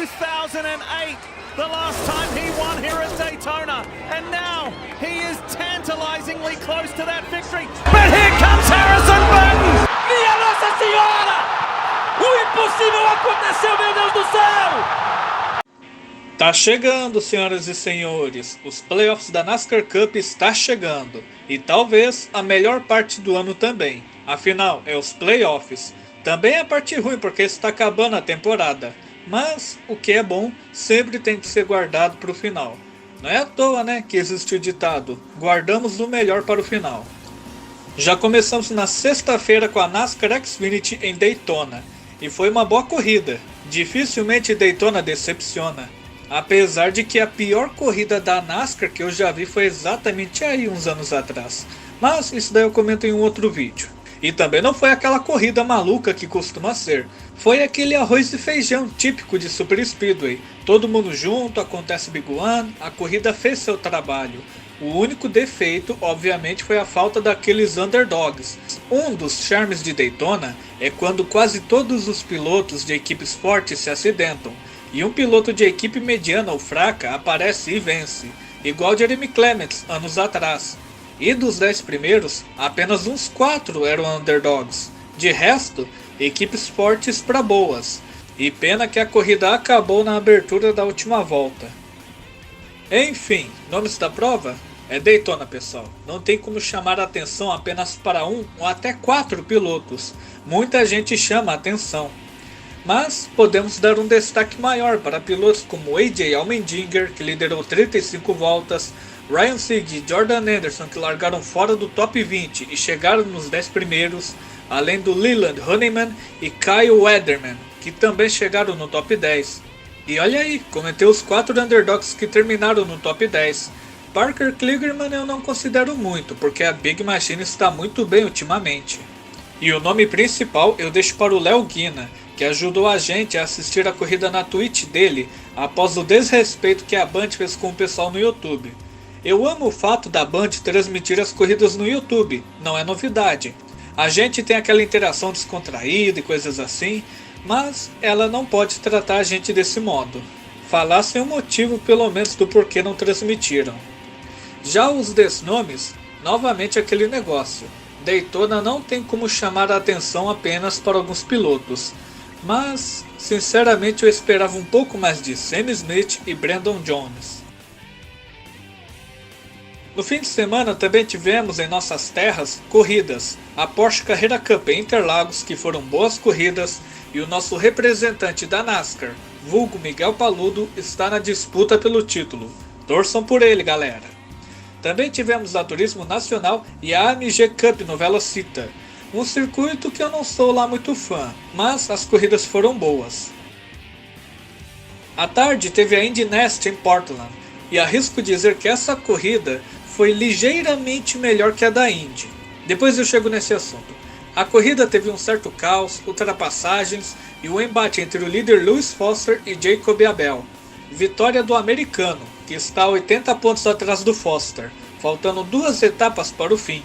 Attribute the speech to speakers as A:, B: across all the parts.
A: 2008, the last time he won here at Daytona, and now he is tantalizingly close to that victory. But here comes Harrison Burton!
B: Minha Nossa Senhora! O impossível aconteceu, meu Deus do céu!
C: Tá chegando, senhoras e senhores, os playoffs da NASCAR Cup está chegando, e talvez a melhor parte do ano também, afinal é os playoffs. Também é a parte ruim porque está acabando a temporada, mas o que é bom sempre tem que ser guardado para o final. Não é à toa, né, que existe o ditado, guardamos o melhor para o final. Já começamos na sexta-feira com a NASCAR Xfinity em Daytona, e foi uma boa corrida, dificilmente Daytona decepciona. Apesar de que a pior corrida da NASCAR que eu já vi foi exatamente aí uns anos atrás. Mas isso daí eu comento em um outro vídeo. E também não foi aquela corrida maluca que costuma ser. Foi aquele arroz e feijão típico de Super Speedway. Todo mundo junto, acontece Big One, a corrida fez seu trabalho. O único defeito, obviamente, foi a falta daqueles underdogs. Um dos charmes de Daytona é quando quase todos os pilotos de equipes fortes se acidentam. E um piloto de equipe mediana ou fraca aparece e vence, igual Jeremy Clements anos atrás. E dos 10 primeiros, apenas uns 4 eram underdogs. De resto, equipes fortes para boas. E pena que a corrida acabou na abertura da última volta. Enfim, nomes da prova? É Daytona, pessoal. Não tem como chamar a atenção apenas para um ou até 4 pilotos. Muita gente chama a atenção. Mas podemos dar um destaque maior para pilotos como AJ Allmendinger, que liderou 35 voltas, Ryan Sieg e Jordan Anderson, que largaram fora do top 20 e chegaram nos 10 primeiros, além do Leland Honeyman e Kyle Wetherman, que também chegaram no top 10. E olha aí, comentei os 4 underdogs que terminaram no top 10. Parker Kligerman eu não considero muito, porque a Big Machine está muito bem ultimamente. E o nome principal eu deixo para o Léo Guina, que ajudou a gente a assistir a corrida na Twitch dele após o desrespeito que a Band fez com o pessoal no YouTube. Eu amo o fato da Band transmitir as corridas no YouTube, não é novidade. A gente tem aquela interação descontraída e coisas assim, mas ela não pode tratar a gente desse modo. Falar sem um motivo pelo menos do porquê não transmitiram. Já os desnomes, novamente aquele negócio. Daytona não tem como chamar a atenção apenas para alguns pilotos. Mas, sinceramente, eu esperava um pouco mais de Sam Smith e Brandon Jones. No fim de semana também tivemos em nossas terras corridas, a Porsche Carrera Cup em Interlagos, que foram boas corridas, e o nosso representante da NASCAR, vulgo Miguel Paludo, está na disputa pelo título. Torçam por ele, galera! Também tivemos a Turismo Nacional e a AMG Cup no Velocita. Um circuito que eu não sou lá muito fã, mas as corridas foram boas. À tarde teve a Indy Nest em Portland, e arrisco dizer que essa corrida foi ligeiramente melhor que a da Indy. Depois eu chego nesse assunto. A corrida teve um certo caos, ultrapassagens e um embate entre o líder Lewis Foster e Jacob Abel. Vitória do americano, que está a 80 pontos atrás do Foster, faltando 2 etapas para o fim.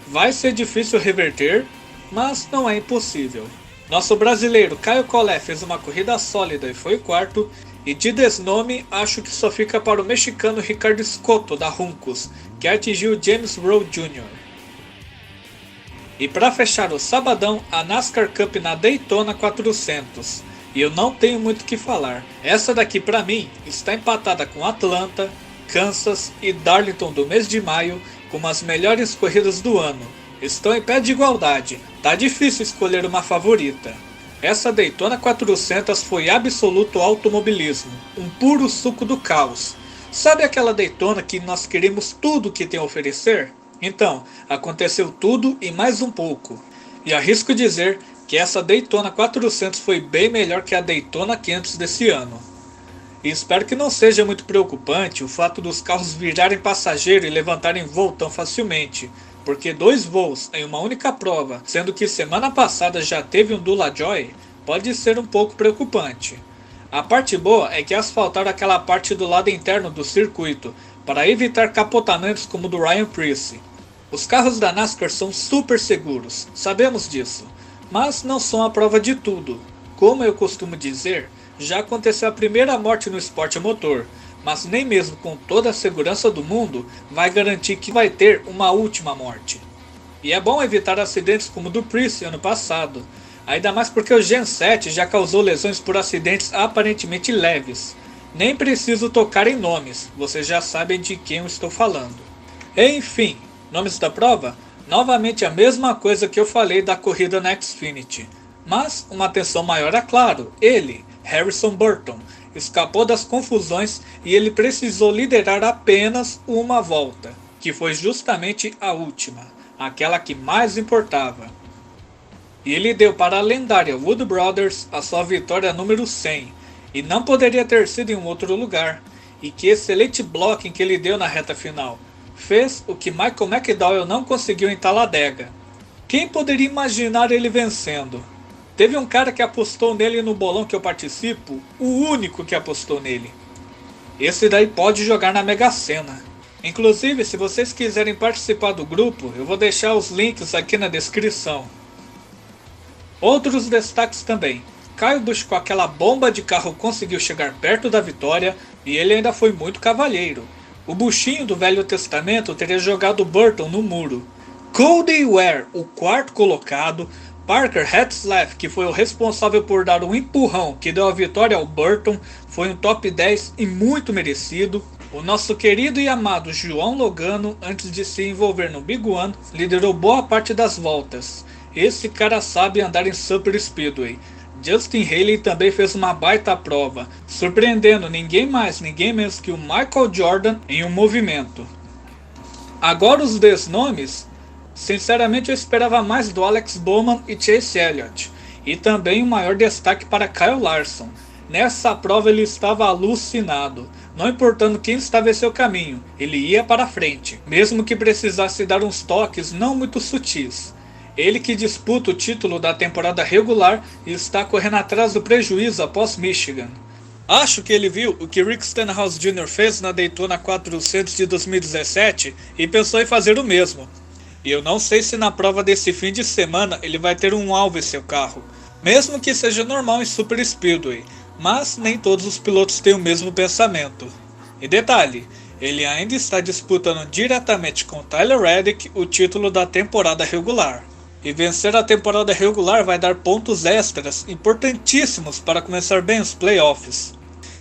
C: Vai ser difícil reverter, mas não é impossível. Nosso brasileiro Caio Collet fez uma corrida sólida e foi o quarto, e de desnome acho que só fica para o mexicano Ricardo Scotto da Juncos, que atingiu James Rowe Jr. E para fechar o sabadão, a NASCAR Cup na Daytona 400. E eu não tenho muito o que falar. Essa daqui para mim está empatada com Atlanta, Kansas e Darlington do mês de maio, como as melhores corridas do ano. Estão em pé de igualdade, tá difícil escolher uma favorita. Essa Daytona 400 foi absoluto automobilismo, um puro suco do caos. Sabe aquela Daytona que nós queremos tudo que tem a oferecer? Então, aconteceu tudo e mais um pouco. E arrisco dizer que essa Daytona 400 foi bem melhor que a Daytona 500 desse ano. E espero que não seja muito preocupante o fato dos carros virarem passageiro e levantarem voo tão facilmente, porque 2 voos em uma única prova, sendo que semana passada já teve um Dula Joy, pode ser um pouco preocupante. A parte boa é que asfaltaram aquela parte do lado interno do circuito, para evitar capotamentos como o do Ryan Preece. Os carros da NASCAR são super seguros, sabemos disso, mas não são a prova de tudo. Como eu costumo dizer, já aconteceu a primeira morte no esporte a motor, mas nem mesmo com toda a segurança do mundo vai garantir que vai ter uma última morte. E é bom evitar acidentes como o do Priest ano passado, ainda mais porque o Gen 7 já causou lesões por acidentes aparentemente leves. Nem preciso tocar em nomes, vocês já sabem de quem eu estou falando. Enfim, nomes da prova? Novamente a mesma coisa que eu falei da corrida na Xfinity. Mas uma atenção maior é claro, ele, Harrison Burton, escapou das confusões e ele precisou liderar apenas uma volta, que foi justamente a última, aquela que mais importava. E ele deu para a lendária Wood Brothers a sua vitória número 100, e não poderia ter sido em um outro lugar, e que excelente blocking que ele deu na reta final, fez o que Michael McDowell não conseguiu em Talladega. Quem poderia imaginar ele vencendo? Teve um cara que apostou nele no bolão que eu participo, o único que apostou nele. Esse daí pode jogar na Mega Sena. Inclusive, se vocês quiserem participar do grupo, eu vou deixar os links aqui na descrição. Outros destaques também. Kyle Busch com aquela bomba de carro conseguiu chegar perto da vitória e ele ainda foi muito cavalheiro. O buchinho do Velho Testamento teria jogado Burton no muro. Cody Ware, o quarto colocado, Parker Hetzlaff, que foi o responsável por dar um empurrão que deu a vitória ao Burton, foi um top 10 e muito merecido. O nosso querido e amado João Logano, antes de se envolver no Big One, liderou boa parte das voltas. Esse cara sabe andar em Super Speedway. Justin Haley também fez uma baita prova, surpreendendo ninguém mais, ninguém menos que o Michael Jordan em um movimento. Agora os desnomes, sinceramente eu esperava mais do Alex Bowman e Chase Elliott, e também um maior destaque para Kyle Larson. Nessa prova ele estava alucinado, não importando quem estava em seu caminho, ele ia para frente, mesmo que precisasse dar uns toques não muito sutis. Ele que disputa o título da temporada regular e está correndo atrás do prejuízo após Michigan. Acho que ele viu o que Rick Stenhouse Jr. fez na Daytona 400 de 2017 e pensou em fazer o mesmo. E eu não sei se na prova desse fim de semana ele vai ter um alvo em seu carro, mesmo que seja normal em Super Speedway, mas nem todos os pilotos têm o mesmo pensamento. E detalhe, ele ainda está disputando diretamente com Tyler Reddick o título da temporada regular. E vencer a temporada regular vai dar pontos extras importantíssimos para começar bem os playoffs.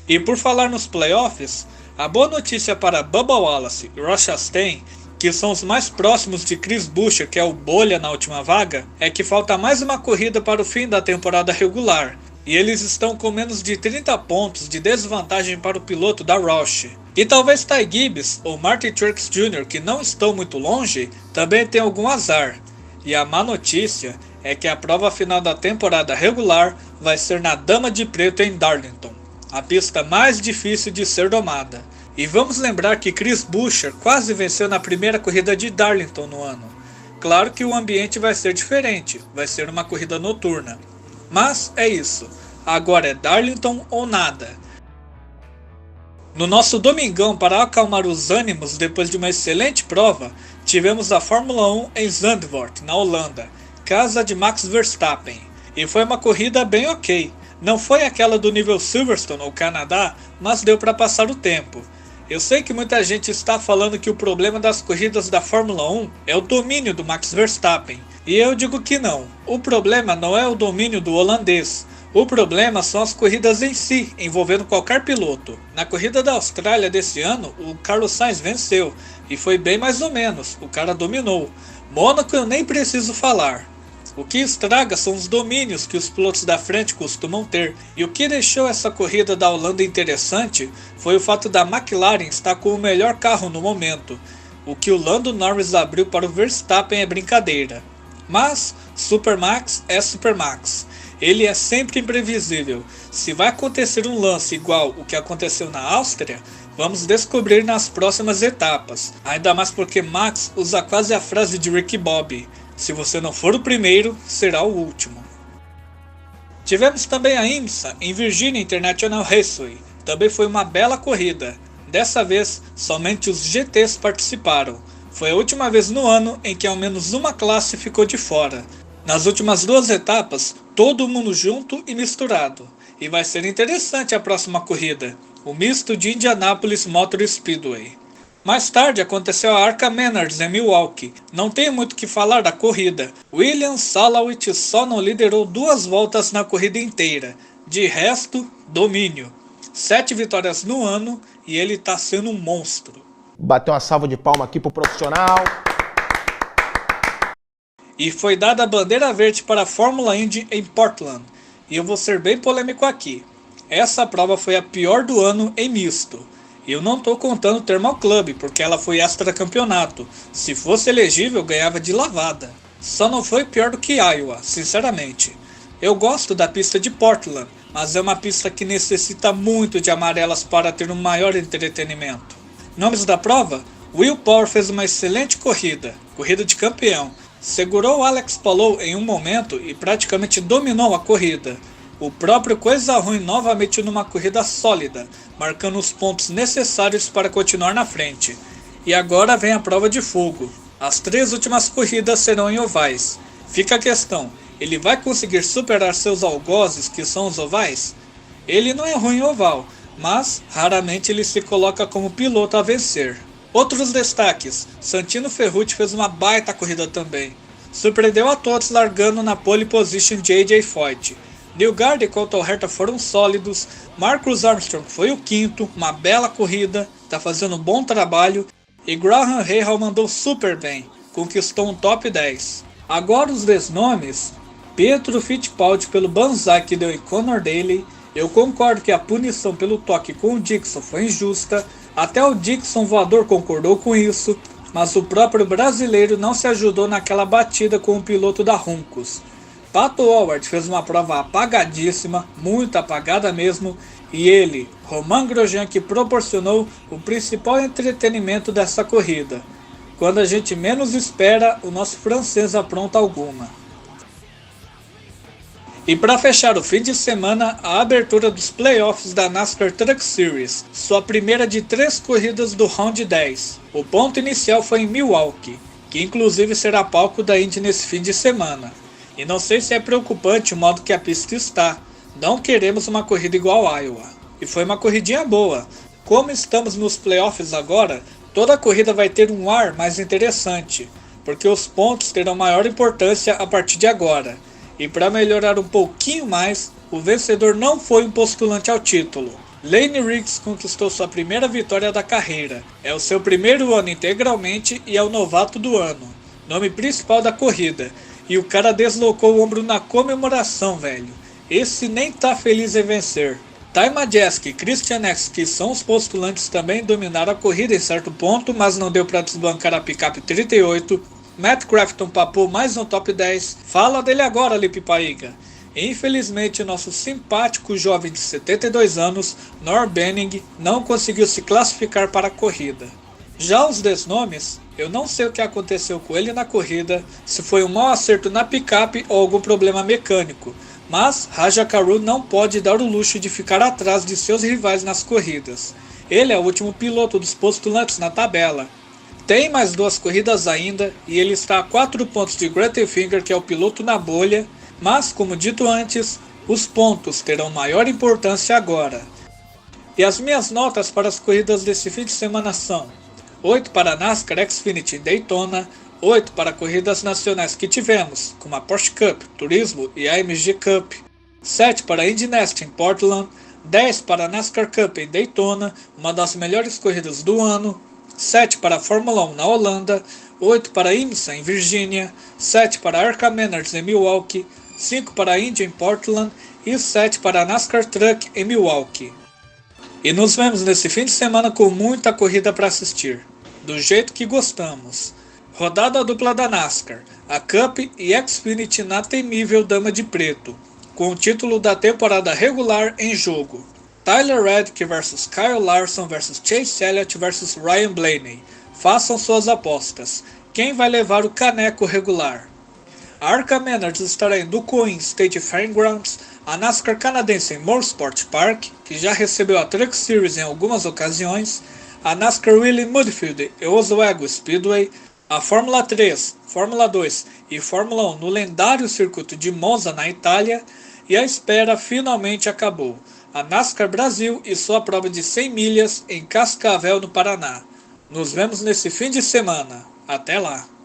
C: E por falar nos playoffs, a boa notícia para Bubba Wallace e Ross Chastain, que são os mais próximos de Chris Buescher, que é o bolha na última vaga, é que falta mais uma corrida para o fim da temporada regular, e eles estão com menos de 30 pontos de desvantagem para o piloto da Roush. E talvez Ty Gibbs ou Martin Truex Jr., que não estão muito longe, também tenham algum azar. E a má notícia é que a prova final da temporada regular vai ser na Dama de Preto em Darlington, a pista mais difícil de ser domada. E vamos lembrar que Chris Buescher quase venceu na primeira corrida de Darlington no ano. Claro que o ambiente vai ser diferente, vai ser uma corrida noturna. Mas é isso, agora é Darlington ou nada. No nosso domingão, para acalmar os ânimos depois de uma excelente prova, tivemos a Fórmula 1 em Zandvoort, na Holanda, casa de Max Verstappen. E foi uma corrida bem ok. Não foi aquela do nível Silverstone ou Canadá, mas deu para passar o tempo. Eu sei que muita gente está falando que o problema das corridas da Fórmula 1 é o domínio do Max Verstappen. E eu digo que não. O problema não é o domínio do holandês. O problema são as corridas em si, envolvendo qualquer piloto. Na corrida da Austrália desse ano, o Carlos Sainz venceu, e foi bem mais ou menos, o cara dominou. Mônaco eu nem preciso falar. O que estraga são os domínios que os pilotos da frente costumam ter, e o que deixou essa corrida da Holanda interessante foi o fato da McLaren estar com o melhor carro no momento. O que o Lando Norris abriu para o Verstappen é brincadeira. Mas Supermax é Supermax. Ele é sempre imprevisível. Se vai acontecer um lance igual o que aconteceu na Áustria, vamos descobrir nas próximas etapas. Ainda mais porque Max usa quase a frase de Ricky Bobby: se você não for o primeiro, será o último. Tivemos também a IMSA em Virginia International Raceway. Também foi uma bela corrida. Dessa vez, somente os GTs participaram. Foi a última vez no ano em que ao menos uma classe ficou de fora. Nas últimas duas etapas, todo mundo junto e misturado. e vai ser interessante a próxima corrida, o misto de Indianapolis Motor Speedway. Mais tarde aconteceu a Arca Menards em Milwaukee. Não tem muito o que falar da corrida. William Salawit só não liderou 2 voltas na corrida inteira. De resto, domínio. 7 vitórias no ano e ele tá sendo um monstro.
D: Bateu uma salva de palma aqui pro profissional.
C: E foi dada a bandeira verde para a Fórmula Indy em Portland. E eu vou ser bem polêmico aqui. Essa prova foi a pior do ano em misto. Eu não estou contando o Thermal Club, porque ela foi extra campeonato. Se fosse elegível, ganhava de lavada. Só não foi pior do que Iowa, sinceramente. Eu gosto da pista de Portland, mas é uma pista que necessita muito de amarelas para ter um maior entretenimento. Nomes da prova? Will Power fez uma excelente corrida de campeão. Segurou Alex Palou em um momento e praticamente dominou a corrida. O próprio Coisa Ruim novamente numa corrida sólida, marcando os pontos necessários para continuar na frente. E agora vem a prova de fogo. As 3 últimas corridas serão em ovais. Fica a questão, ele vai conseguir superar seus algozes que são os ovais? Ele não é ruim em oval, mas raramente ele se coloca como piloto a vencer. Outros destaques, Santino Ferrucci fez uma baita corrida também. Surpreendeu a todos largando na pole position de AJ Foyt. Newgarden e Colton Herta foram sólidos, Marcus Armstrong foi o 5º, uma bela corrida, está fazendo um bom trabalho, e Graham Rahal mandou super bem, conquistou um top 10. Agora os desnomes, Pietro Fittipaldi pelo banzai que deu em Conor Daly, eu concordo que a punição pelo toque com o Dixon foi injusta, até o Dixon voador concordou com isso, mas o próprio brasileiro não se ajudou naquela batida com o piloto da Juncos. Pato Howard fez uma prova apagadíssima, muito apagada mesmo, e ele, Romain Grosjean, que proporcionou o principal entretenimento dessa corrida. Quando a gente menos espera, o nosso francês apronta alguma. E para fechar o fim de semana, a abertura dos playoffs da NASCAR Truck Series, sua primeira de 3 corridas do Round 10. O ponto inicial foi em Milwaukee, que inclusive será palco da Indy nesse fim de semana. E não sei se é preocupante o modo que a pista está. Não queremos uma corrida igual a Iowa. E foi uma corridinha boa. Como estamos nos playoffs agora, toda a corrida vai ter um ar mais interessante, porque os pontos terão maior importância a partir de agora. E para melhorar um pouquinho mais, o vencedor não foi um postulante ao título. Lane Riggs conquistou sua primeira vitória da carreira. É o seu primeiro ano integralmente e é o novato do ano. Nome principal da corrida. E o cara deslocou o ombro na comemoração, velho. Esse nem tá feliz em vencer. Ty Majeski e Christian X, que são os postulantes, também dominaram a corrida em certo ponto, mas não deu para desbancar a picape 38. Matt Crafton papou mais no top 10. Fala dele agora, Lipe Paiga. Infelizmente, nosso simpático jovem de 72 anos, Noah Benning, não conseguiu se classificar para a corrida. Já os desnomes, eu não sei o que aconteceu com ele na corrida, se foi um mau acerto na picape ou algum problema mecânico, mas Raja Karu não pode dar o luxo de ficar atrás de seus rivais nas corridas. Ele é o último piloto dos postulantes na tabela. Tem mais 2 corridas ainda e ele está a 4 pontos de Grant Finger, que é o piloto na bolha, mas como dito antes, os pontos terão maior importância agora. E as minhas notas para as corridas desse fim de semana são 8 para a NASCAR Xfinity Daytona, 8 para corridas nacionais que tivemos, como a Porsche Cup, Turismo e a AMG Cup, 7 para a Indy NXT em Portland, 10 para a NASCAR Cup em Daytona, uma das melhores corridas do ano, 7 para a Fórmula 1 na Holanda, 8 para a IMSA em Virgínia, 7 para a Arca Menards em Milwaukee, 5 para a Indy em Portland e 7 para a NASCAR Truck em Milwaukee. E nos vemos nesse fim de semana com muita corrida para assistir, do jeito que gostamos. Rodada dupla da NASCAR, a Cup e Xfinity na temível Dama de Preto, com o título da temporada regular em jogo. Tyler Reddick vs Kyle Larson vs Chase Elliott vs Ryan Blaney. Façam suas apostas. Quem vai levar o caneco regular? A Arca Menards estará em DuQuoin State Fairgrounds, a NASCAR canadense em Moorsport Park, que já recebeu a Truck Series em algumas ocasiões, a NASCAR Willie Mudfield e Oswego Speedway, a Fórmula 3, Fórmula 2 e Fórmula 1 no lendário circuito de Monza na Itália, e a espera finalmente acabou. A NASCAR Brasil e sua prova de 100 milhas em Cascavel, no Paraná. Nos vemos nesse fim de semana. Até lá!